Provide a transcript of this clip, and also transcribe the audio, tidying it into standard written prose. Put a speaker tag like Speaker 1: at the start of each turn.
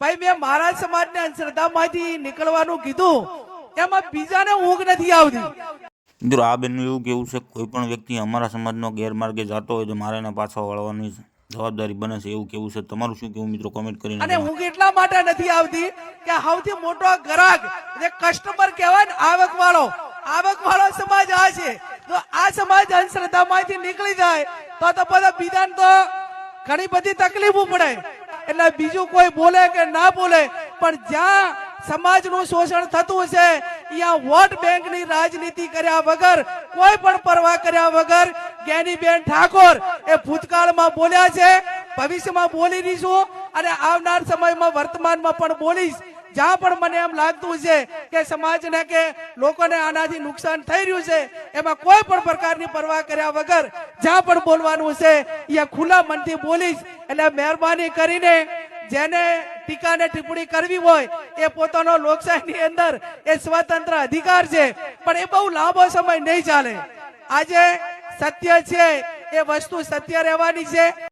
Speaker 1: ભાઈ મેં મારા સમાજને અંધશ્રદ્ધામાંથી નીકળવાનું કીધું, એમાં બીજાને ઊંઘ નથી આવતી.
Speaker 2: મિત્રો આ બેનનું એવું કેવું છે, કોઈ પણ વ્યક્તિ અમારા સમાજનો ગેરમાર્ગે જતો હોય તો મારે એને પાછો વળવાની જવાબદારી બને છે, એવું કેવું છે. તમારું શું કેવું મિત્રો, કોમેન્ટ કરીને.
Speaker 1: અને ઊંઘ એટલા માટે નથી આવતી કે સૌથી મોટો ગ્રાહક જે કસ્ટમર કહેવાય ને, આવક વાળો સમાજ આ છે. તો આ સમાજ અંધશ્રદ્ધામાંથી નીકળી જાય તો બધા બીજાને તો ઘણી બધી તકલીફો પડે. એટલે બીજું કોઈ બોલે કે ના બોલે, પણ જ્યાં સમાજનું શોષણ થતું છે ત્યાં વોટ બેંકની રાજનીતિ કર્યા વગર, કોઈ પણ પરવા કર્યા વગર જ્ઞાનીબેન ઠાકોર એ ભૂતકાળમાં બોલ્યા છે, ભવિષ્યમાં બોલી રહીશું અને આવનાર સમયમાં વર્તમાનમાં પણ બોલીશ. જ્યાં પણ મને એમ લાગતું છે કે સમાજને કે લોકોને આનાથી નુકસાન થઈ રહ્યું છે, એમાં કોઈ પણ પ્રકારની પરવા કર્યા વગર જ્યાં પણ બોલવાનું છે એ ખુલ્લા મનથી બોલીશ. એટલે મહેરબાની કરીને જેને ટીકા ને ટિપ્પણી કરવી હોય એ પોતાનો લોકશાહીની અંદર એ સ્વતંત્ર અધિકાર છે, પણ એ બહુ લાંબો સમય નહીં ચાલે. આજે સત્ય છે એ વસ્તુ સત્ય રહેવાની છે.